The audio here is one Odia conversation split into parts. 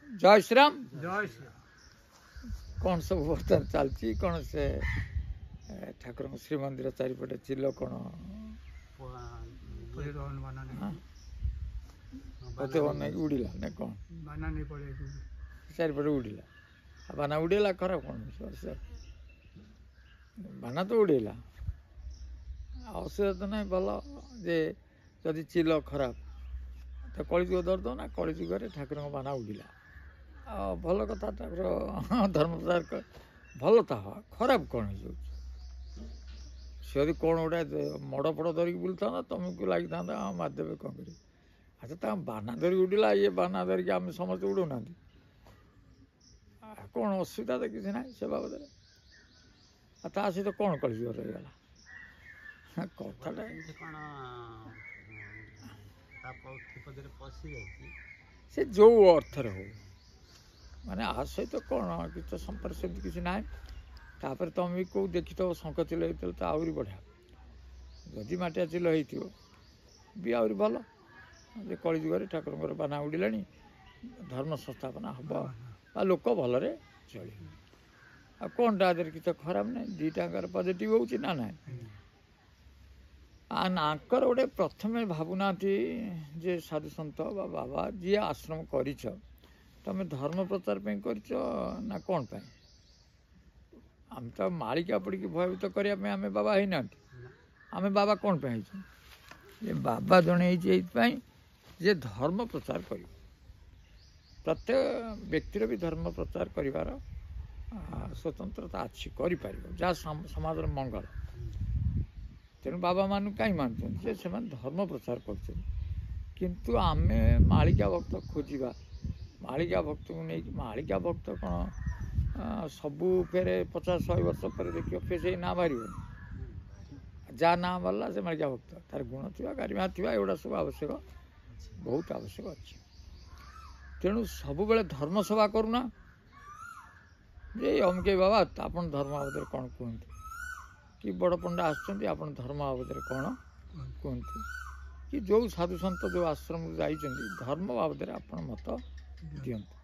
जय श्रीराम। जय श्रीराम। कौन सब बर्तमान चलती कौन से ठाकुर श्रीमंदिर चारिपटे चिल कौन परिवहन बनाने उड़िला ना कौन बनाने पड़े चारिपटे उड़िला बाना उड़ेला खराब कौन बाना तो उड़ेला असुविधा तो नहीं भल जे जदि चिल खराब तो कलिजुग दर्द ना कलिजुगे ठाकुर बाना उड़िला भल कथा ठाकुर धर्म प्रचार भल ता खराब कौन हो सी कौन गोटे मड़ फड़ धरिकी बुलता तुमको लगी था मारिदेवे कौन कर अच्छा ता बाना धरिक उड़िला ये बाना धरिकी आम समस्त उड़ौना कौन असुविधा तो किसी ना से बाबद ता सहित कौन कलिजुग रहीगला कथाटा से जो अर्थर हो माने आ सहित कौन किसी तो संपर्क से किसी ना तापर तुम भी कौ देखी तो शंख चिल होता तो आहरी बढ़िया जदि माटिया चिल हो भी आहरी भल जे कलिजुगे ठाकुर बाना उड़िला धर्म संस्थापना हम लोक भलरे चल आ कौन टा किसी खराब ना दीटाकर पॉजिटिव हो ना आंकर गोटे प्रथमे भावुना जे साधु सन्त बाबा जी आश्रम कर तुम धर्म प्रचार कर ना कौन पाई आम तो मालिका पड़ी भयभूत करने आम बाबा है ना आम बाबा कौन पे ये बाबा जड़े जे धर्म प्रचार कर प्रत्येक व्यक्तिर भी धर्म प्रचार कर स्वतंत्रता अच्छी कर जहाँ समाज मंगल तेणु बाबा मान कहीं मानुचे से धर्म प्रचार किंतु आमे मालिका भक्त खोजा मालिका भक्त को नहीं मालिका भक्त कौन सबू फेरे 50-100 वर्ष पर देखिए फे से ना बाहर जहाँ ना बारला से मालिका भक्त तार गुण थी गारिमा थी एगुड़ा सब आवश्यक बहुत आवश्यक अच्छे तेणु सब बेले धर्म सभा करूना जे अमके बाबा आप धर्म बाबद कौन कहते कि बड़ पंडा आसुँच धर्म बाबद कौन कहते कि जो साधु सन्त जो आश्रम जाइए धर्म बाबद आप मत दिंतु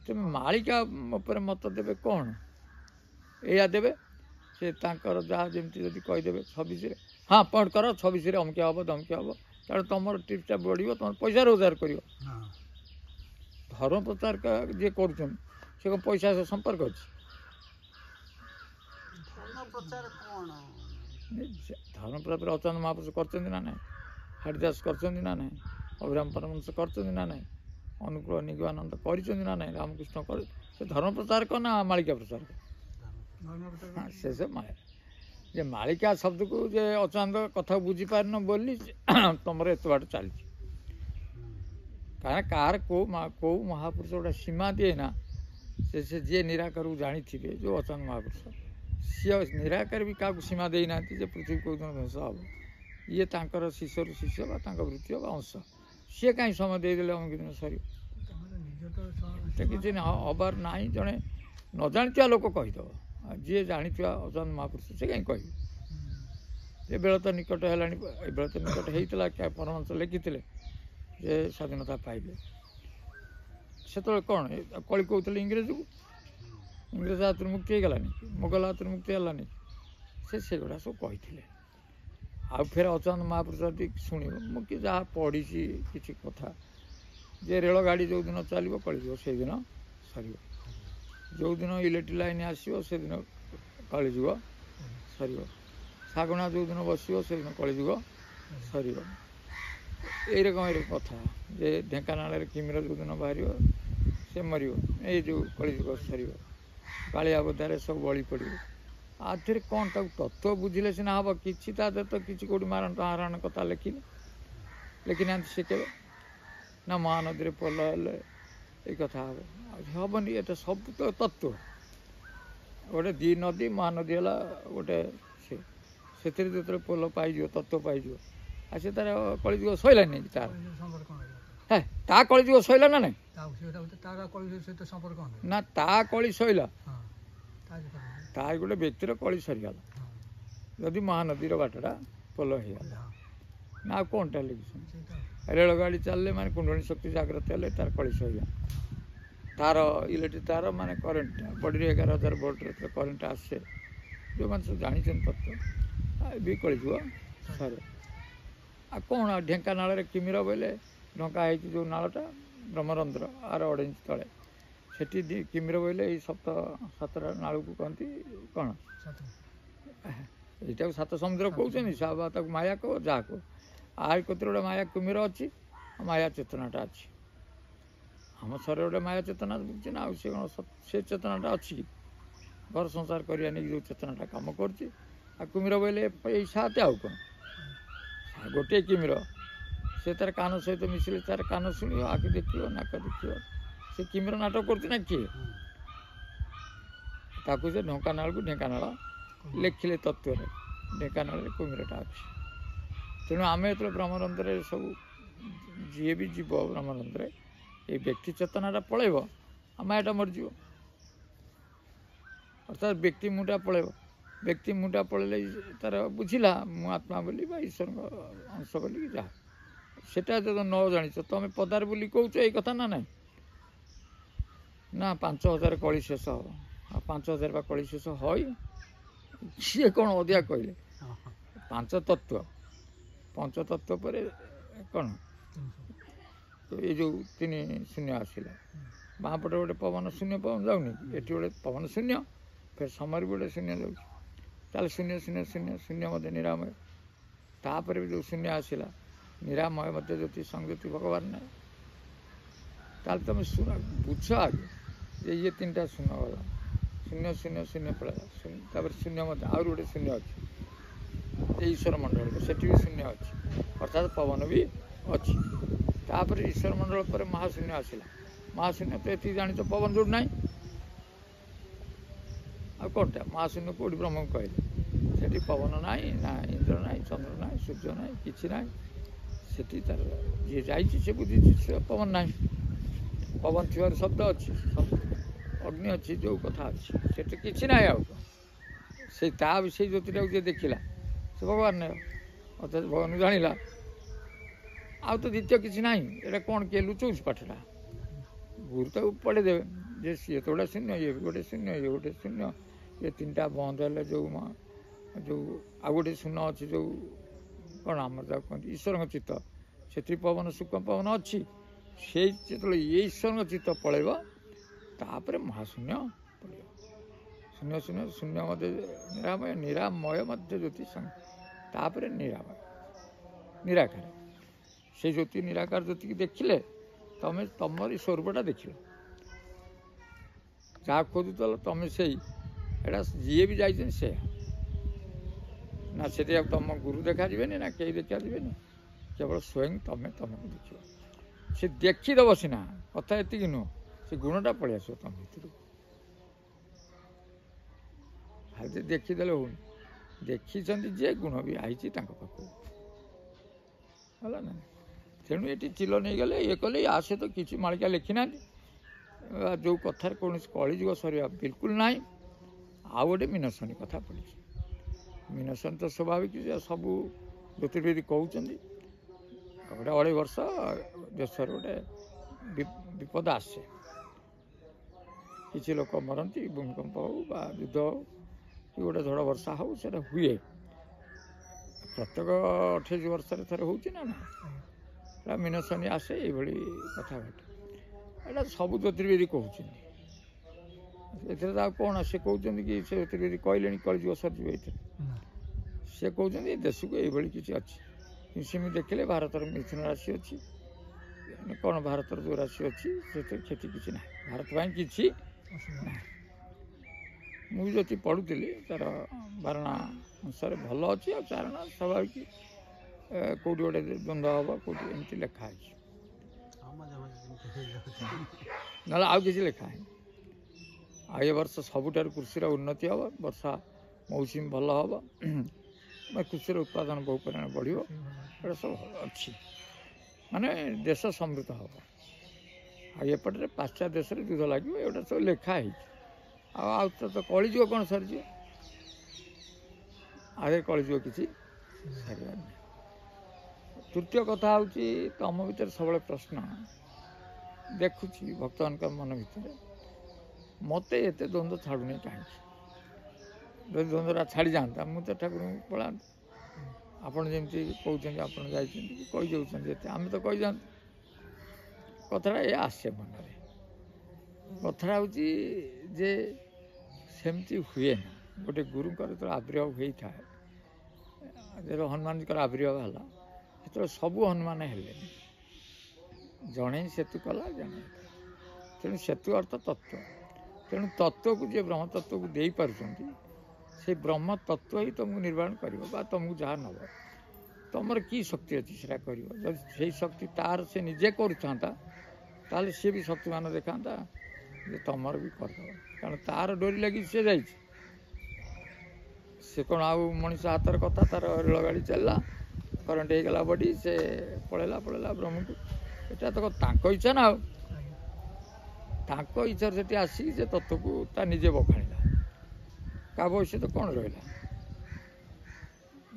तुम मालिका उपर मत देवे कौन या देवे से जहाँ जमी जब कहीदेवे 26 हाँ पॉइंट कर 26 अमकिया हम धमकिया हम कारण तुम टिप्सटा बढ़ तुम पैसा रोजगार कर धर्म प्रचार जी कर कौन पैसा से संपर्क अच्छे धर्म प्रचार अच्युत महापुरुष कर ना हरिदास कर ना अभिराम परमहंस कर ना अनुकूल निगमानंद कर ना रामकृष्ण कर धर्म प्रचार कर ना मालिका प्रचार कर से सब माया जे मालिका शब्द को जे अच्युत कथा बुझी पारन बोली तुम एत बाट चली कारण कार कौ महापुरुष गोटे सीमा दिए ना से जी निराकार जानी थे जो अच्युत महापुरुष सी निराकार भी क्या सीमा देना पृथ्वी कौ दिन ध्वंस हम ये शिष्य शिष्य वृत्ति अंश सी कहीं समय देदेले अमुक दिन सर किसी हबार ना जड़े न जानी लोक कहीदेव जी जानी अच्युत महापुरुष से कहीं कह बेल तो निकट है बेल तो निकट होता क्या परमहंस लिखी जे स्वाधीनता पाइले से कौन कली कहते इंग्रेज को इंग्रेज हाथ मुक्ति होगलानी मुगल हाथ मुक्ति है से गुड़ा सब कही आ फिर अच्युत महापुरुष शुण मुझे जहाँ पढ़ी किसी कथा जे रेल गाड़ी जो दिन चलो कलिजुग से दिन सर जो दिन इलेक्ट्रिक लाइन आसो से दिन कलिजुग सर शागुणा जो दिन बस से दिन कलिजुग सर यही रकम कथा जे ढेंकानाल किमिर जो दिन बाहर से मर ये जो कलिजुग सर कालिया बोधारे सब बड़ी पड़ो आधे कौन तत्व बुझे सीना हम कि तो किसी कौटी मारण हरण कथा लिखी ना सी के ना महानदी पोल हेल्ले ये कथा हम हेनी ये सब तो तत्व गोटे दी नदी महानदी है गोटे से जो पोल पाई तत्व पाई आ से तार कलिजुग सैला नहीं तार है ता कलिजुग सैला ना नहीं ना ता कली सैला तार गोटे व्यक्तिर कली सरीगला जदि महानदी बाटटा पोल होगा ना कौन टा लिखी रेलगाड़ी चलने माने कुंडली शक्ति जागृत हेल्ले तार कली सैला ତାର ଇଲେକ୍ଟ୍ରିକ୍ ତାର ମାନେ କରେଣ୍ଟ ବଡ଼ିରେ 11,000 ଭୋଲ୍ଟରେ କରେଣ୍ଟ ଆସେ ଯେଉଁମାନେ ସବୁ ଜାଣିଛନ୍ତି ତତ୍ତ୍ୱ ବି କଳିଯିବ ସରେ। ଆଉ କ'ଣ ଢେଙ୍କାନାଳରେ କିମିର ବୋଇଲେ ଢଙ୍କା ହେଇଛି ଯେଉଁ ନାଳଟା ବ୍ରହ୍ମରନ୍ଧ୍ର ଆର 1.5 ଇଞ୍ଚ ତଳେ ସେଠି କିମିର ବୋଇଲେ ଏଇ ସାତଟା ନାଳକୁ କହନ୍ତି କ'ଣ ଏଇଟାକୁ ସାତ ସମୁଦ୍ର କହୁଛନ୍ତି ତାକୁ ମାୟା କହ ଯାହା କହ। ଆରି କତିରେ ଗୋଟେ ମାୟା କୁମିର ଅଛି ମାୟା ଚେତନାଟା ଅଛି। ଆମ ଶରୀରରେ ଗୋଟେ ମାୟା ଚେତନା ବୁଝୁଛି ନା ଆଉ ସେ କ'ଣ ସେ ଚେତନାଟା ଅଛି କି ଘର ସଂସାର କରିବା ନେଇକି ଯେଉଁ ଚେତନାଟା କାମ କରୁଛି। ଆଉ କୁମିର ବୋଇଲେ ଏଇ ସାତେ ଆଉ କ'ଣ ଗୋଟିଏ କିମିର ସେ ତାର କାନ ସହିତ ମିଶିଲେ ତାର କାନ ଶୁଣିବ ଆଖି ଦେଖିବ ନାକ ଦେଖିବ ସେ କିମିର ନାଟକ କରୁଛି ନା କିଏ ତାକୁ ସେ ଢେଙ୍କାନାଳକୁ ଢେଙ୍କାନାଳ ଲେଖିଲେ ତତ୍ତ୍ୱରେ ଢେଙ୍କାନାଳରେ କୁମିରଟା ଅଛି। ତେଣୁ ଆମେ ଯେତେବେଳେ ବ୍ରହ୍ମରନ୍ଧ୍ରରେ ସବୁ ଯିଏ ବି ଯିବ ବ୍ରହ୍ମରନ୍ଧ୍ରରେ ଏଇ ବ୍ୟକ୍ତି ଚେତନାଟା ପଳେଇବ ଆଉ ମାୟାଟା ମରିଯିବ ଅର୍ଥାତ୍ ବ୍ୟକ୍ତି ମୁଁଟା ପଳେଇବ। ବ୍ୟକ୍ତି ମୁଁଟା ପଳେଇଲେ ତାର ବୁଝିଲା ମୁଁ ଆତ୍ମା ବୋଲି ବା ଈଶ୍ୱରଙ୍କ ଅଂଶ ବୋଲି ଯାହା ସେଟା ଯଦି ନ ଜାଣିଛ ତମେ ପଦାରେ ବୋଲି କହୁଛ ଏଇ କଥା ନା ନାହିଁ ନା 5,000 କଳି ଶେଷ ହେବ ଆଉ 5,000 ବା କଳି ଶେଷ ହଇ ସିଏ କ'ଣ ଅଧିକା କହିଲେ 5 ତତ୍ତ୍ୱ ପଞ୍ଚତତ୍ତ୍ୱ ପରେ କ'ଣ ଏଇ ଯେଉଁ 3 ଶୂନ୍ୟ ଆସିଲା ବାଁପଟେ ଗୋଟେ ପବନ ଶୂନ୍ୟ ପବନ ଯାଉନି ଏଠି ଗୋଟେ ପବନ ଶୂନ୍ୟ ଫେର ସମୟରେ ବି ଗୋଟେ ଶୂନ୍ୟ ଯାଉଛି ତାହେଲେ ଶୂନ୍ୟ ଶୂନ୍ୟ ଶୂନ୍ୟ ଶୂନ୍ୟ ମଧ୍ୟ ନିରାମୟ ତାପରେ ବି ଯେଉଁ ଶୂନ୍ୟ ଆସିଲା ନିରାମୟ ମଧ୍ୟ ଜ୍ୟୋତି ସଂଜ୍ଞତି ଭଗବାନ ନାହିଁ। ତାହେଲେ ତୁମେ ବୁଝ ଆଗେ ଯେ ଇଏ 3ଟା ଶୂନ୍ୟ ଗଲା ଶୂନ୍ୟ ଶୂନ୍ୟ ଶୂନ୍ୟ ପଳେଇଲା ତାପରେ ଶୂନ୍ୟ ମଧ୍ୟ ଆହୁରି ଗୋଟେ ଶୂନ୍ୟ ଅଛି ଈଶ୍ୱର ମଣ୍ଡଳକୁ ସେଠି ବି ଶୂନ୍ୟ ଅଛି ଅର୍ଥାତ୍ ପବନ ବି ଅଛି। ତାପରେ ଈଶ୍ୱର ମଣ୍ଡଳ ପରେ ମହାଶୂନ୍ୟ ଆସିଲା ମହାଶୂନ୍ୟ ତ ଏତିକି ଜାଣିଛ ପବନ ଯୋଉଠି ନାହିଁ ଆଉ କ'ଣଟା ମହାଶୂନ୍ୟ କେଉଁଠି ବ୍ରହ୍ମକୁ କହିଲେ ସେଠି ପବନ ନାହିଁ ନା ଇନ୍ଦ୍ର ନାହିଁ ଚନ୍ଦ୍ର ନାହିଁ ସୂର୍ଯ୍ୟ ନାହିଁ କିଛି ନାହିଁ ସେଠି ତାର ଯିଏ ଯାଇଛି ସେ ବୁଝିଛି ସେ ପବନ ନାହିଁ ପବନ ଥିବାର ଶବ୍ଦ ଅଛି ଅଗ୍ନି ଅଛି ଯେଉଁ କଥା ଅଛି ସେଠି କିଛି ନାହିଁ ଆଉ ସେଇ ତା ସେଇ ଜ୍ୟୋତିଟାକୁ ଯିଏ ଦେଖିଲା ସେ ଭଗବାନ ନାହିଁ ଅର୍ଥାତ୍ ଭଗବାନକୁ ଜାଣିଲା ଆଉ ତ ଦ୍ୱିତୀୟ କିଛି ନାହିଁ। ଏଇଟା କ'ଣ କିଏ ଲୁଚଉଛି ପାଠଟା ଗୁରୁ ତାକୁ ପଢ଼େଇ ଦେବେ ଯେ ସିଏ ତ ଗୋଟେ ଶୂନ୍ୟ ଇଏ ବି ଗୋଟେ ଶୂନ୍ୟ ଇଏ ଗୋଟେ ଶୂନ୍ୟ ଏ 3ଟା ବନ୍ଦ ହେଲେ ଯେଉଁ ଆଉ ଗୋଟେ ଶୂନ୍ୟ ଅଛି ଯେଉଁ କ'ଣ ଆମର ତାକୁ କୁହନ୍ତି ଈଶ୍ୱରଙ୍କ ଚିତ୍ତ ସେଥିରେ ପବନ ସୂକ୍ଷ୍ମ ପବନ ଅଛି ସେଇ ଯେତେବେଳେ ଈଶ୍ୱରଙ୍କ ଚିତ୍ତ ପଳେଇବ ତାପରେ ମହାଶୂନ୍ୟ ପଡ଼ିବ ଶୂନ୍ୟ ଶୂନ୍ୟ ଶୂନ୍ୟ ମଧ୍ୟ ନିରାମୟ ନିରାମୟ ମଧ୍ୟ ଜ୍ୟୋତି ତାପରେ ନିରାମୟ ନିରାକାର ସେ ଜ୍ୟୋତି ନିରାକାର ଜ୍ୟୋତିକି ଦେଖିଲେ ତମେ ତମରି ସ୍ୱରୂପଟା ଦେଖିଲ ଯାହା ଖୋଜୁଥିଲ ତମେ ସେଇ ଏଇଟା ଯିଏ ବି ଯାଇଛନ୍ତି ସେୟା ନା ସେଠି ଆଉ ତମ ଗୁରୁ ଦେଖାଯିବେନି ନା କେହି ଦେଖାଯିବେନି କେବଳ ସ୍ୱୟଂ ତମେ ତମକୁ ଦେଖିବ ସେ ଦେଖିଦେବ ସିନା କଥା ଏତିକି ନୁହଁ ସେ ଗୁଣଟା ପଳେଇ ଆସିବ ତମ ଭିତରକୁ ଖାଲି ଦେଖିଦେଲେ ହଉନି ଦେଖିଛନ୍ତି ଯେ ଗୁଣ ବି ଆଇଛି ତାଙ୍କ ପାଖକୁ ହେଲା ନା। ତେଣୁ ଏଠି ଚିଲ ନେଇଗଲେ ଇଏ କଲେ ଆ ସହିତ କିଛି ମାଳିକା ଲେଖିନାହାନ୍ତି ଯେଉଁ କଥାରେ କୌଣସି କଳିଯୁଗ ସରିବା ବିଲକୁଲ ନାହିଁ। ଆଉ ଗୋଟେ ମିନସନୀ କଥା ପଡ଼ିଛି ମିନସନୀ ତ ସ୍ୱାଭାବିକ ଯେ ସବୁ ଜ୍ୟୋତିର୍ବିଦ କହୁଛନ୍ତି ଗୋଟେ 2.5 ବର୍ଷ ଦେଶରେ ଗୋଟେ ବିପଦ ଆସେ କିଛି ଲୋକ ମରନ୍ତି ଭୂମିକମ୍ପ ହଉ ବା ଯୁଦ୍ଧ ହଉ କି ଗୋଟେ ଝଡ଼ ବର୍ଷା ହଉ ସେଟା ହୁଏ ପ୍ରତ୍ୟେକ 28 ବର୍ଷରେ ଥରେ ହେଉଛି ନା ନା ଏଇଟା ମିନସନୀ ଆସେ ଏଇଭଳି କଥା ଘଟେ ଏଇଟା ସବୁ ଜ୍ୟୋତିର୍ବିଦ କହୁଛନ୍ତି ଏଥିରେ ତ ଆଉ କ'ଣ ସେ କହୁଛନ୍ତି କି ସେ ଜ୍ୟୋତିର୍ବିଦ କହିଲେଣି କଳିଯୁଗ ସରିଯିବ ଏଥିରେ ସେ କହୁଛନ୍ତି ଏ ଦେଶକୁ ଏଇଭଳି କିଛି ଅଛି ସେମିତି ଦେଖିଲେ ଭାରତର ମିଥୁନ ରାଶି ଅଛି କ'ଣ ଭାରତର ଯେଉଁ ରାଶି ଅଛି ସେଥିରେ କ୍ଷତି କିଛି ନାହିଁ ଭାରତ ପାଇଁ କିଛି ନାହିଁ। ମୁଁ ଯଦି ପଢ଼ୁଥିଲି ତାର ବାରଣା ଅନୁସାରେ ଭଲ ଅଛି ଆଉ ଚାରଣା ସ୍ୱାଭାବିକ କେଉଁଠି ଗୋଟେ ଦ୍ୱନ୍ଦ୍ୱ ହେବ କେଉଁଠି ଏମିତି ଲେଖା ହେଇଛି ନହେଲେ ଆଉ କିଛି ଲେଖା ହେଇନି। ଆଉ ଏ ବର୍ଷ ସବୁଠାରୁ କୃଷିର ଉନ୍ନତି ହେବ ବର୍ଷା ମୌସୁମୀ ଭଲ ହେବ କୃଷିର ଉତ୍ପାଦନ ବହୁ ପରିମାଣ ବଢ଼ିବ ଏଗୁଡ଼ା ସବୁ ଅଛି ମାନେ ଦେଶ ସମୃଦ୍ଧ ହେବ। ଆଉ ଏପଟରେ ପାଶ୍ଚାତ୍ୟ ଦେଶରେ ଯୁଦ୍ଧ ଲାଗିବ ଏଗୁଡ଼ା ସବୁ ଲେଖା ହେଇଛି ଆଉ ତ କଳିଯୁଗ କ'ଣ ସରିଯିବ ଆଗରେ କଳିଯୁଗ କିଛି ସରିବାର ନାହିଁ। ତୃତୀୟ କଥା ହେଉଛି ତମ ଭିତରେ ସବୁବେଳେ ପ୍ରଶ୍ନ ଦେଖୁଛି ଭକ୍ତମାନଙ୍କ ମନ ଭିତରେ ମୋତେ ଏତେ ଦ୍ୱନ୍ଦ୍ୱ ଛାଡ଼ୁନି କାହିଁକି? ଯଦି ଦ୍ୱନ୍ଦ୍ୱଟା ଛାଡ଼ିଯାଆନ୍ତା ମୁଁ ତ ଠାକୁରଙ୍କୁ ପଳାନ୍ତି। ଆପଣ ଯେମିତି କହୁଛନ୍ତି ଆପଣ ଯାଇଛନ୍ତି କି କହିଯାଉଛନ୍ତି ଏତେ ଆମେ ତ କହିଯାଆନ୍ତୁ। କଥାଟା ଏ ଆସେ ମନରେ। କଥାଟା ହେଉଛି ଯେ ସେମିତି ହୁଏ ନା। ଗୋଟେ ଗୁରୁଙ୍କର ଯେତେବେଳେ ଆବିର୍ଭାବ ହେଇଥାଏ, ଯେତେବେଳେ ହନୁମାନଙ୍କର ଆବିର୍ଭାବ ହେଲା ସେତେବେଳେ ସବୁ ହନୁମାନ ହେଲେ, ଜଣେ ସେତୁ କଲା ଜଣେ। ତେଣୁ ସେତୁ ଅର୍ଥ ତତ୍ତ୍ୱ। ତେଣୁ ତତ୍ତ୍ୱକୁ ଯିଏ ବ୍ରହ୍ମ ତତ୍ତ୍ୱକୁ ଦେଇପାରୁଛନ୍ତି ସେଇ ବ୍ରହ୍ମ ତତ୍ତ୍ୱ ହିଁ ତୁମକୁ ନିର୍ବାଣ କରିବ ବା ତୁମକୁ ଯାହା ନେବ। ତୁମର କି ଶକ୍ତି ଅଛି ସେଟା କରିବ। ଯଦି ସେଇ ଶକ୍ତି ତାର ସେ ନିଜେ କରୁଥାନ୍ତା ତାହେଲେ ସିଏ ବି ଶକ୍ତିମାନ ଦେଖାନ୍ତା ଯେ ତୁମର ବି କରିଦେବ। କାରଣ ତାର ଡୋରି ଲାଗି ସେ ଯାଇଛି। ସେ କ'ଣ ଆଉ ମଣିଷ ହାତର କଥା? ତାର ରେଳଗାଡ଼ି ଚାଲିଲା, କରେଣ୍ଟ ହେଇଗଲା ବଡ଼ି, ସେ ପଳେଇଲା ବ୍ରହ୍ମକୁ। ଏଟା ତ ତାଙ୍କ ଇଚ୍ଛା ନା। ଆଉ ତାଙ୍କ ଇଚ୍ଛାରେ ସେଠି ଆସିକି ସେ ତତ୍ତ୍ୱକୁ ତା ନିଜେ ବଖାଣିଲା। କାହା ଭବିଷ୍ୟତ କ'ଣ ରହିଲା?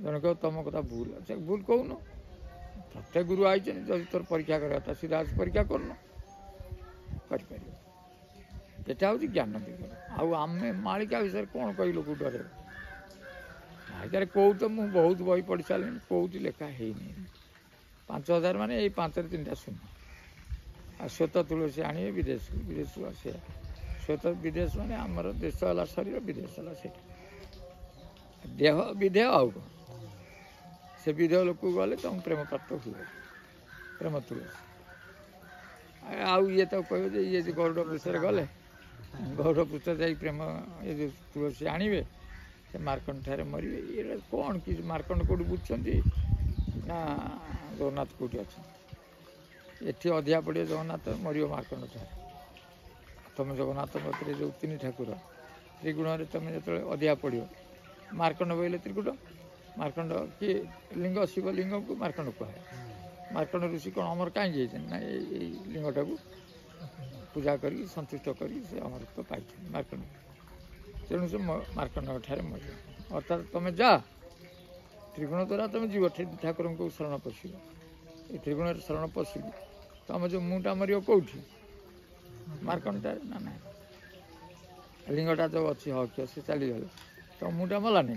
ଜଣେ କହିବ ତମ କଥା ଭୁଲ, ସେ ଭୁଲ କହୁନ। ପ୍ରତ୍ୟେକ ଗୁରୁ ଆଇଛନ୍ତି, ଯଦି ତୋର ପରୀକ୍ଷା କରିବା କଥା ସିଧା ଆସି ପରୀକ୍ଷା କରୁନ, କରିପାରିବ। ଏଟା ହେଉଛି ଜ୍ଞାନ ଦିଗ। ଆଉ ଆମେ ମାଳିକା ବିଷୟରେ କ'ଣ କହି ଲୋକକୁ ଡରେଇବ? ମାଳିକାରେ କୋଉ ତ ମୁଁ ବହୁତ ବହି ପଢ଼ି ସାରିଲିଣି, କୋଉଠି ଲେଖା ହେଇନି। 5000 ମାନେ ଏଇ 5ରେ 3ଟା ଶୂନ। ଆଉ ଶ୍ଵେତ ତୁଳସୀ ଆଣିବେ ବିଦେଶରୁ, ବିଦେଶରୁ ଆସିବା। ଶ୍ଵେତ ବିଦେଶ ମାନେ ଆମର ଦେଶ ହେଲା ଶରୀର, ବିଦେଶ ହେଲା ସେଇଟା। ଦେହ ବିଧେୟ ଆଉ କ'ଣ? ସେ ବିଧେୟ ଲୋକକୁ ଗଲେ ତମ ପ୍ରେମ ପ୍ରାପ୍ତ ହୁଏ, ପ୍ରେମ ତୁଳସୀ। ଆଉ ଇଏ ତ କହିବ ଯେ ଇଏ ଯେ ଗରୁଡ଼ ପୃଷ୍ଠରେ ଗଲେ, ଗରୁଡ଼ ପୃଷ୍ଠ ଯାଇ ପ୍ରେମ ଏ ଯେଉଁ ତୁଳସୀ ଆଣିବେ, ସେ ମାର୍କଣ୍ଡ ଠାରେ ମରିବେ। ଇଏ କ'ଣ କି ମାର୍କଣ୍ଡ କେଉଁଠି ବୁଝୁଛନ୍ତି ନା ଜଗନ୍ନାଥ କେଉଁଠି ଅଛନ୍ତି? ଏଠି ଅଧିକା ପଡ଼ିବ ଜଗନ୍ନାଥ, ମରିବ ମାର୍କଣ୍ଡ ଠାରେ। ତୁମେ ଜଗନ୍ନାଥ ମତରେ ଯେଉଁ 3 ଠାକୁର ତ୍ରିଗୁଣରେ ତୁମେ ଯେତେବେଳେ ଅଧିକା ପଡ଼ିବ, ମାର୍କଣ୍ଡ ବୋଇଲେ ତ୍ରିକୁଟ। ମାର୍କଣ୍ଡ କିଏ? ଲିଙ୍ଗ, ଶିବ ଲିଙ୍ଗକୁ ମାର୍କଣ୍ଡ କୁହାଏ। ମାର୍କଣ୍ଡ ଋଷି କ'ଣ ଅମର କାହିଁକି ହେଇଛନ୍ତି? ନା ଏଇ ଲିଙ୍ଗଟାକୁ ପୂଜା କରିକି ସନ୍ତୁଷ୍ଟ କରିକି ସେ ଅମରତ୍ୱ ପାଇଛନ୍ତି ମାର୍କଣ୍ଡ। ତେଣୁ ସେ ମାର୍କଣ୍ଡ ଠାରେ ମରିବ। ଅର୍ଥାତ୍ ତୁମେ ଯା ତ୍ରିଗୁଣ ଦ୍ୱାରା ତୁମେ ଯିବ ଠାକୁରଙ୍କୁ ଶରଣ ପଶିବ। ଏ ତ୍ରିଗୁଣରେ ଶରଣ ପଶିକି ତୁମ ଯେଉଁ ମୁଁଟା ମରିବ କେଉଁଠି? ମାର୍କଣ୍ଡଠାରେ ନା ନାହିଁ? ଲିଙ୍ଗଟା ଯେଉଁ ଅଛି ହକ୍ୟ ସେ ଚାଲିଗଲେ, ତୁମ ମୁଁଟା ମଲାନି।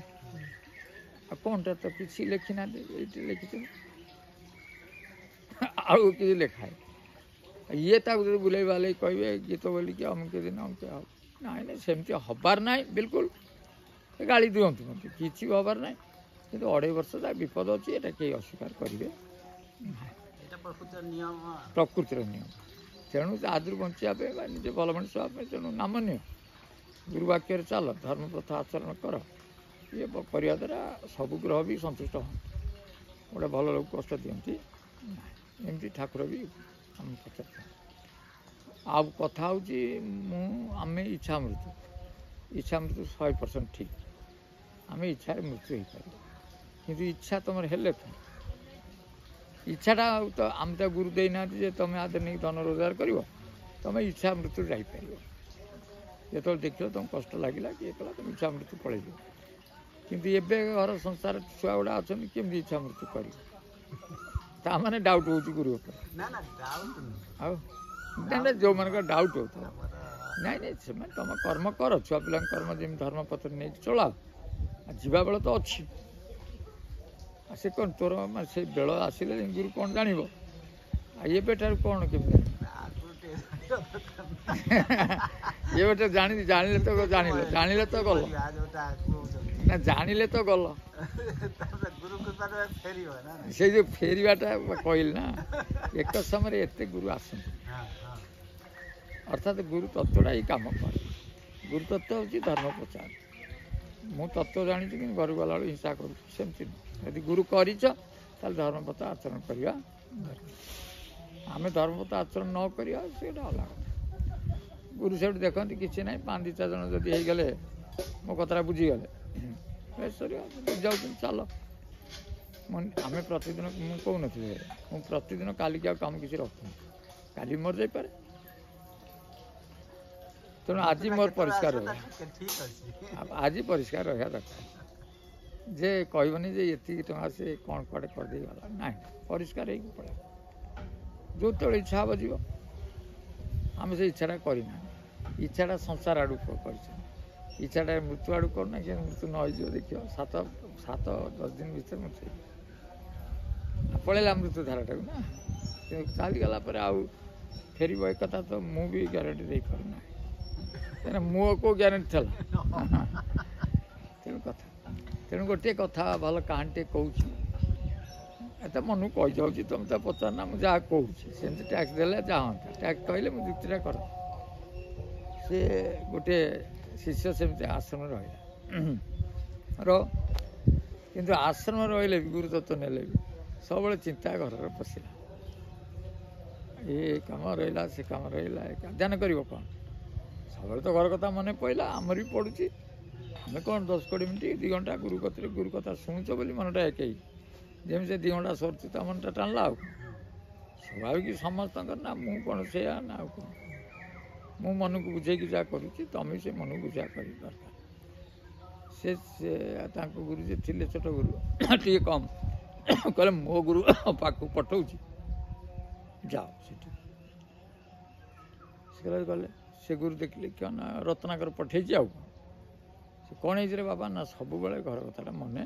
ଆଉ କ'ଣଟା ତ କିଛି ଲେଖିନାହାନ୍ତି, ଏଇଠି ଲେଖିଛନ୍ତି। ଆଉ କିଛି ଲେଖାଏ। ଇଏ ତାକୁ ଯଦି ବୁଲେଇ ବାଲେଇ କହିବେ ଗୀତ ବୋଲିକି ଅମୁକ ଦିନ ଅମୁକ ହବ, ନାଇଁ ନାଇଁ ସେମିତି ହବାର ନାହିଁ ବିଲକୁଲ। ଗାଳି ଦିଅନ୍ତୁ ମୋତେ, କିଛି ବି ହବାର ନାହିଁ। କିନ୍ତୁ 2.5 ବର୍ଷ ତା ବିପଦ ଅଛି, ଏଇଟା କେହି ଅସ୍ୱୀକାର କରିବେ ନାହିଁ। ପ୍ରକୃତିର ନିୟମ। ତେଣୁ ଆଦରୁ ବଞ୍ଚିବା ପାଇଁ ବା ନିଜେ ଭଲ ମଣିଷ ହେବା ପାଇଁ ତେଣୁ ନାମ ନିଅ, ଗୁରୁବାକ୍ୟରେ ଚାଲ, ଧର୍ମ ପ୍ରଥା ଆଚରଣ କର। ଇଏ କରିବା ଦ୍ୱାରା ସବୁ ଗ୍ରହ ବି ସନ୍ତୁଷ୍ଟ ହୁଅନ୍ତି। ଗୋଟେ ଭଲ ଲୋକ କଷ୍ଟ ଦିଅନ୍ତି ନାହିଁ। ଏମିତି ଠାକୁର ବି ଆମେ ପଚାରିଥାଉ। ଆଉ କଥା ହେଉଛି ଆମେ ଇଚ୍ଛା ମୃତ୍ୟୁ 100% ଠିକ୍। ଆମେ ଇଚ୍ଛାରେ ମୃତ୍ୟୁ ହେଇପାରିବ, କିନ୍ତୁ ଇଚ୍ଛା ତୁମର ହେଲେ ତ ଇଚ୍ଛାଟା ତ ଆମେ ତ ଗୁରୁ ଦେଇନାହାନ୍ତି ଯେ ତୁମେ ଆଦରେ ନେଇକି ଧନ ରୋଜଗାର କରିବ। ତୁମେ ଇଚ୍ଛା ମୃତ୍ୟୁରେ ଯାଇପାରିବ। ଯେତେବେଳେ ଦେଖିଲ ତୁମକୁ କଷ୍ଟ ଲାଗିଲା କି ଇଏ କଲା, ତୁମେ ଇଚ୍ଛା ମୃତ୍ୟୁ ପଳେଇଯିବ। କିନ୍ତୁ ଏବେ ଘର ସଂସାର ଛୁଆ ଗୁଡ଼ା ଅଛନ୍ତି, କେମିତି ଇଚ୍ଛା ମୃତ୍ୟୁ କରିବ? ତାମାନେ ଡାଉଟ୍ ହେଉଛି ଗୁରୁ ଉପରେ। ଆଉ ଯେଉଁମାନଙ୍କର ଡାଉଟ୍ ହେଉଥିବ, ନାଇଁ ସେମାନେ ତୁମ କର୍ମ କର, ଛୁଆ ପିଲାଙ୍କ କର୍ମ ଯେମିତି ଧର୍ମପତ୍ର ନେଇକି ଚଳାଅ। ଆଉ ଯିବା ବେଳ ତ ଅଛି। ଆଉ ସେ କ'ଣ ତୋର ସେ ବେଳ ଆସିଲେ ଗୁରୁ କ'ଣ ଜାଣିବ? ଆଉ ଏବେଠାରୁ କ'ଣ କେମିତି ଏବେଟା ଜାଣିଲେ ତ ଜାଣିଲେ ତ ଗଲ ନା, ଜାଣିଲେ ତ ଗଲ। ସେଇ ଯେଉଁ ଫେରିବାଟା କହିଲି ନା, ଏକ ସମୟରେ ଏତେ ଗୁରୁ ଆସନ୍ତି। ଅର୍ଥାତ୍ ଗୁରୁ ତତ୍ତ୍ୱଟା ହିଁ କାମ କରେ। ଗୁରୁ ତତ୍ତ୍ୱ ହେଉଛି ଧର୍ମ ପ୍ରଚାର। ମୁଁ ତତ୍ତ୍ୱ ଜାଣିଛି କିନ୍ତୁ ଘରକୁ ଗଲାବେଳକୁ ହିଂସା କରୁଛି, ସେମିତି ନୁହେଁ। ଯଦି ଗୁରୁ କରିଛ ତାହେଲେ ଧର୍ମପଥ ଆଚରଣ କରିବା ଦରକାର। ଆମେ ଧର୍ମପଥ ଆଚରଣ ନ କରିବା ସେଇଟା ଅଲଗା କଥା। ଗୁରୁ ସେଠୁ ଦେଖନ୍ତି କିଛି ନାହିଁ, 5-2 ଜଣ ଯଦି ହେଇଗଲେ ମୋ କଥାଟା ବୁଝିଗଲେ, ସରିବ, ବୁଝିଯାଉଛନ୍ତି ଚାଲ। ଆମେ ପ୍ରତିଦିନ, ମୁଁ କହୁନଥିଲି ମୁଁ ପ୍ରତିଦିନ କାଲିକି ଆଉ କାମ କିଛି ରଖୁନି, କାଲି ମୋର ଯାଇପାରେ। ତେଣୁ ଆଜି ମୋର ପରିଷ୍କାର ରହିବ, ଆଜି ପରିଷ୍କାର ରହିବା ଦରକାର। ଯେ କହିବନି ଯେ ଏତିକି ଟଙ୍କା ସେ କ'ଣ କୁଆଡ଼େ କରିଦେଇ ଗଲା, ନାହିଁ, ପରିଷ୍କାର ହେଇକି ପଳେଇବ। ଯେତେବେଳେ ଇଚ୍ଛା ହେବ ଯିବ। ଆମେ ସେ ଇଚ୍ଛାଟା କରିନା। ଇଚ୍ଛାଟା ସଂସାର ଆଡ଼କୁ କରିଛୁ, ଇଚ୍ଛାଟା ମୃତ୍ୟୁ ଆଡ଼କୁ କରୁନା। କି ମୃତ୍ୟୁ ନ ହେଇଯିବ ଦେଖିବ 7-10 ଦିନ ଭିତରେ ମୃତ୍ୟୁ ହେଇଯିବ। ପଳେଇଲା ମୃତ୍ୟୁ ଧାରାଟାକୁ ନା, କିନ୍ତୁ ଚାଲିଗଲା ପରେ ଆଉ ଫେରିବ ଏ କଥା ତ ମୁଁ ବି ଗ୍ୟାରେଣ୍ଟି ଦେଇପାରୁନାହିଁ। କାହିଁକିନା ମୋ କେଉଁ ଗ୍ୟାରେଣ୍ଟି ଥିଲା ତେଣୁ ଗୋଟିଏ କଥା ଭଲ କାହାଣୀଟିଏ କହୁଛି, ଏତେ ମନକୁ କହିଯାଉଛି, ତୁମେ ତ ପଚାରନା ମୁଁ ଯାହା କହୁଛି ସେମିତି ଟ୍ୟାକ୍ସ ଦେଲେ ଯାହା ହୁଅନ୍ତା। ଟ୍ୟାକ୍ସ କହିଲେ ମୁଁ ଯୁକ୍ତିଟା କରେ। ସେ ଗୋଟିଏ ଶିଷ୍ୟ ସେମିତି ଆଶ୍ରମରେ ରହିଲା କିନ୍ତୁ ଆଶ୍ରମ ରହିଲେ ବି ଗୁରୁତତ୍ଵ ନେଲେ ବି ସବୁବେଳେ ଚିନ୍ତା ଘରର ପଶିଲା। ଏ କାମ ରହିଲା, ସେ କାମ ରହିଲା, ଧ୍ୟାନ କରିବ କ'ଣ? ସବୁବେଳେ ତ ଘର କଥା ମନେ ପଡ଼ିଲା, ଆମର ବି ପଡ଼ୁଛି। ଆମେ କ'ଣ 10-20 ମିନିଟ୍ 2 ଘଣ୍ଟା ଗୁରୁ କତିରେ ଗୁରୁ କଥା ଶୁଣୁଛ ବୋଲି ମନଟା ଏକେଇ, ଯେମିତି ସେ 2 ଘଣ୍ଟା ସରୁଛି ତା ମନଟା ଟାଣିଲା। ଆଉ ସ୍ୱାଭାବିକ ସମସ୍ତଙ୍କର ନା, ମୁଁ କ'ଣ ସେଇଆ ନା ଆଉ କ'ଣ? ମୁଁ ମନକୁ ବୁଝେଇକି ଯାହା କରୁଛି, ତମେ ସେ ମନକୁ ବୁଝା କରି ଦରକାର। ସେ ତାଙ୍କ ଗୁରୁ ଯେ ଥିଲେ ଛୋଟ ଗୁରୁ ଟିକେ କମ୍ କହିଲେ ମୋ ଗୁରୁ ପାଖକୁ ପଠଉଛି, ଯାଅ ସେଠି। ସେ ଗଲେ, ସେ ଗୁରୁ ଦେଖିଲେ କ'ଣ ନା ରତ୍ନାକର ପଠେଇଛି। ଆଉ ସେ କ'ଣ ହେଇଛି ରେ ବାବା? ନା ସବୁବେଳେ ଘର କଥାଟା ମନେ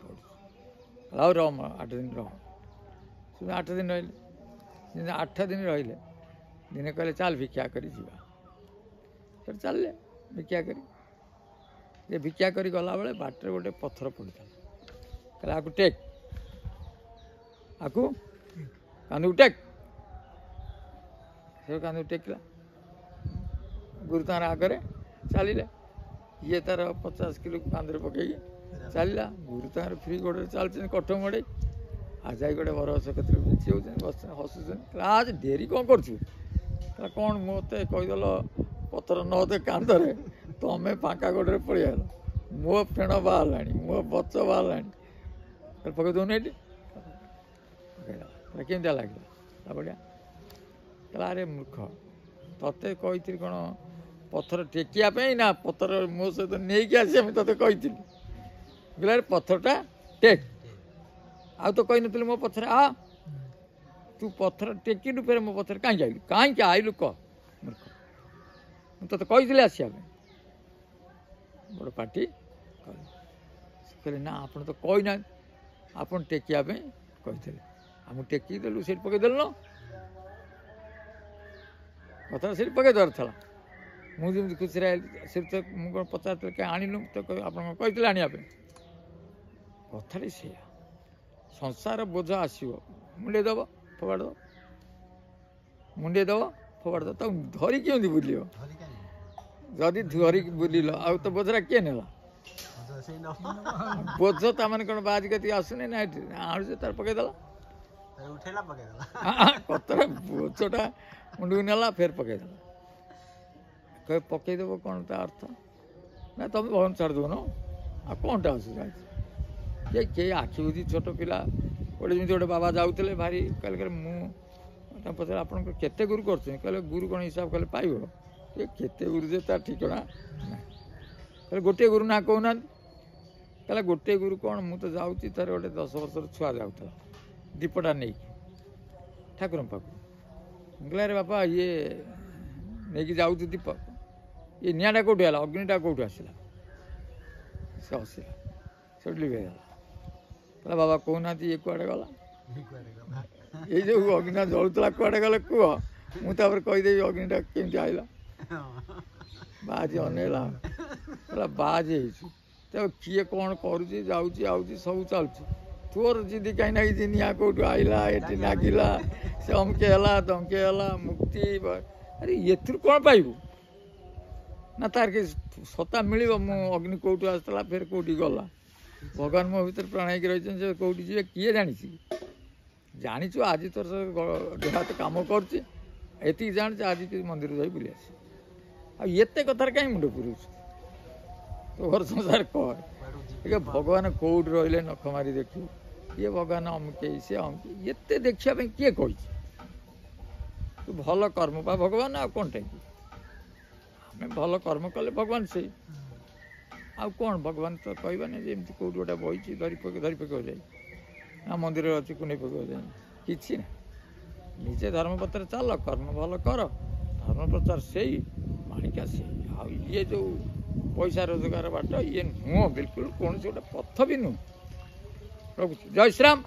ପଡ଼ୁଛି। ଆଉ ରହ 8 ଦିନ ରହ। ସେ 8 ଦିନ ରହିଲେ। ଯେମିତି 8 ଦିନ ରହିଲେ, ଦିନେ କହିଲେ ଚାଲ ଭିକ୍ଷା କରି ଯିବା। ସେଠି ଚାଲିଲେ ଭିକ୍ଷା କରି। ଯେ ଭିକ୍ଷା କରି ଗଲାବେଳେ ବାଟରେ ଗୋଟେ ପଥର ପଡ଼ିଥିଲା। କହିଲେ ଆକୁ ଟେକ୍, ଆକୁ କାନ୍ଧକୁ ଟେକ୍। ସେ କାନ୍ଧକୁ ଟେକିଲା। ଗୁରୁ ତାଙ୍କର ଆଗରେ ଚାଲିଲେ, ଇଏ ତାର 50 କିଲୋ କାନ୍ଧରେ ପକେଇକି ଚାଲିଲା। ଗୁରୁ ତାଙ୍କର ଫ୍ରି ଗୋଡ଼ରେ ଚାଲୁଛନ୍ତି, କଠ ମଡ଼େଇ। ଆଉ ଯାଇ ଗୋଟେ ବରଗଛ କତିରେ ବିଞ୍ଚି ହେଉଛନ୍ତି, ବସୁଛନ୍ତି, ହସୁଛନ୍ତି। ଆଜ ଡେରି କ'ଣ କରୁଛୁ? କହିଲା କ'ଣ ମୋତେ କହିଦେଲ ପଥର ନ ଦେ କାନ୍ଧରେ, ତମେ ଫାଙ୍କା ଗୋଡ଼ରେ ପଳେଇଆଲ, ମୋ ଫେଣ ବାହାରିଲାଣି, ମୋ ବଚ ବାହାରିଲାଣି, ପକେଇ ଦେଉନି ଏଠି। ପକେଇଦେଲା। କେମିତିଆ ଲାଗିଲା? ବଢ଼ିଆ। କହିଲା ଆରେ ମୂର୍ଖ, ତତେ କହିଥିଲି କ'ଣ ପଥର ଟେକିବା ପାଇଁ ନା ପଥର ମୋ ସହିତ ନେଇକି ଆସିବା ପାଇଁ ତତେ କହିଥିଲି? କହିଲା ଆରେ ପଥରଟା ଟେକ୍। ଆଉ ତ କହିନଥିଲି ମୋ ପଥରେ ଆ। ତୁ ପଥର ଟେକିଲୁ, ଫେରେ ମୋ ପଥରେ କାହିଁକି ଆଇଲୁ? କାହିଁକି ଆଇଲୁ କହ ମୂର୍ଖ? ମୁଁ ତତେ କହିଥିଲି ଆସିବା ପାଇଁ। ବଡ଼ ପାଟି କଲେ। କହିଲେ ନା ଆପଣ ତ କହିନାହାନ୍ତି, ଆପଣ ଟେକିବା ପାଇଁ କହିଥିଲେ। ଆଉ ମୁଁ ଟେକିକି ଦେଲୁ, ସେଇଠି ପକେଇଦେଲୁ ନା? କଥାଟା ସେଇଠି ପକେଇ ଦେବାର ଥିଲା। ମୁଁ ଯେମିତି ଖୁସିରେ ଆଇଲି, ସେଠି ତ ମୁଁ କ'ଣ ପଚାରିଥିଲି କାହିଁ ଆଣିଲୁ? ତ ଆପଣ କ'ଣ କହିଥିଲେ ଆଣିବା ପାଇଁ? କଥାଟି ସେଇଆ। ସଂସାର ବୋଝ ଆସିବ, ମୁଣ୍ଡେଇ ଦେବ, ଫୋପାଡ଼ି ଦେବ, ମୁଣ୍ଡେଇ ଦେବ, ଫୋପାଡ଼ି ଦେବ। ତାକୁ ଧରି କେମିତି ବୁଲିବ? ଯଦି ଧରିକି ବୁଲିଲ ଆଉ ତ ବୋଝରା କିଏ ନେଲା? ବୋଝ ତାମାନେ କ'ଣ ବାଜି କତିକି ଆସୁନି ନା? ଏଠି ଆଣୁଛି ତାର ପକେଇଦେଲା। କତରା ବୋଝଟା ମୁଣ୍ଡକୁ ନେଲା, ଫେର ପକେଇଦେଲା। କହିବେ ପକେଇଦେବ କ'ଣ ତା ଅର୍ଥ? ନା ତମେ ଭଗବାନ ଛାଡ଼ି ଦେଉନ, ଆଉ କ'ଣଟା ଅସୁବିଧା ଅଛି? କେହି ଆଖି ବୁଝି ଛୋଟ ପିଲା ଗୋଟେ ଯେମିତି ଗୋଟେ ବାବା ଯାଉଥିଲେ ଭାରି, କହିଲେ ମୁଁ ତାଙ୍କୁ ପଚାରିଲି ଆପଣଙ୍କର କେତେ ଗୁରୁ କରୁଛନ୍ତି? କହିଲେ ଗୁରୁ କ'ଣ ହିସାବ କଲେ ପାଇବ? କେତେ ଗୁରୁ ଯେ ତାର ଠିକଣା ନାହିଁ। କହିଲେ ଗୋଟିଏ ଗୁରୁ ନା କହୁନାହାନ୍ତି? କହିଲେ ଗୋଟିଏ ଗୁରୁ କ'ଣ? ମୁଁ ତ ଯାଉଛି, ତାର ଗୋଟେ 10 ବର୍ଷର ଛୁଆ ଯାଉଥିଲା ଦୀପଟା ନେଇକି ଠାକୁରଙ୍କ ପାଖକୁ। ମୁଁ କହିଲି ଆରେ ବାପା, ଇଏ ନେଇକି ଯାଉଛି ଦୀପ, ଇଏ ନିଆଁଟା କେଉଁଠି ହେଲା? ଅଗ୍ନିଟା କେଉଁଠୁ ଆସିଲା? ସେ ହସିଲା, ସେଠି ଲିଭେଇଦେଲା। କହିଲା ବାବା କହୁନାହାନ୍ତି ଇଏ କୁଆଡ଼େ ଗଲା? ଏଇ ଯେଉଁ ଅଗ୍ନିଟା ଜଳୁଥିଲା କୁଆଡ଼େ ଗଲେ କୁହ, ମୁଁ ତାପରେ କହିଦେବି ଅଗ୍ନିଟା କେମିତି ଆଇଲା। ବାଜି ଅନେଇଲା, କହିଲା ବାଜି ହେଇଛୁ, ତେବେ କିଏ କ'ଣ କରୁଛି, ଯାଉଛି ଆଉଛି ସବୁ ଚାଲୁଛି, ତୋର ଜିଦି କାହିଁ ନାଗିଛି? ନିଆଁ କେଉଁଠୁ ଆଇଲା, ଏଠି ନାଗିଲା, ସେ ଅମକେ ହେଲା ଧମକେ ହେଲା, ମୁକ୍ତି। ଆରେ ଏଥିରୁ କ'ଣ ପାଇବୁ? ନା ତାର କିଛି ସତ୍ତା ମିଳିବ? ମୁଁ ଅଗ୍ନି କେଉଁଠୁ ଆସିଥିଲା, ଫେର କେଉଁଠି ଗଲା? ଭଗବାନ ମୋ ଭିତରେ ପ୍ରାଣ ହେଇକି ରହିଛନ୍ତି, ସେ କେଉଁଠି ଯିବେ କିଏ ଜାଣିଛି? ଜାଣିଛୁ ଆଜି ତୋର ଦେହ ହାତ କାମ କରୁଛି, ଏତିକି ଜାଣିଛୁ ଆଜି ମନ୍ଦିର ଯାଇ ବୁଲି ଆସି। ଆଉ ଏତେ କଥାରେ କାହିଁ ମୁଣ୍ଡ ପୁରଉଛୁ? ତୋ ଘର ସଂସାର କର। ଟିକେ ଭଗବାନ କେଉଁଠି ରହିଲେ ନଖ ମାରି ଦେଖିବୁ। ଇଏ ଭଗବାନ ଅମକେଇ, ସେ ଅମକେଇ, ଏତେ ଦେଖିବା ପାଇଁ କିଏ କହିଛି? ତୁ ଭଲ କର୍ମ ପା ଭଗବାନ, ଆଉ କ'ଣଟା କି? ଆମେ ଭଲ କର୍ମ କଲେ ଭଗବାନ ସେଇ। ଆଉ କ'ଣ ଭଗବାନ ତ କହିବାନି ଯେ ଏମିତି କେଉଁଠି ଗୋଟେ ବହିଛି ଧରି ପକେଇବ ଯାଇ, ନା ମନ୍ଦିରରେ ଅଛି କୁଣ୍ଡେଇ ପକେଇବ ଯାଇ, କିଛି ନା। ନିଜେ ଧର୍ମପଥରେ ଚାଲ, କର୍ମ ଭଲ କର, ଧର୍ମ ପ୍ରଚାର ସେଇ ମାଣିକା ସେଇ ଆଉ ଇଏ ଯେଉଁ ପଇସା ରୋଜଗାର ବାଟ ଇଏ ନୁହଁ ବିଲକୁଲ କୌଣସି ଗୋଟେ ପଥ ବି ନୁହଁ। ରଖୁଛି ଜୟ ଶ୍ରୀରାମ।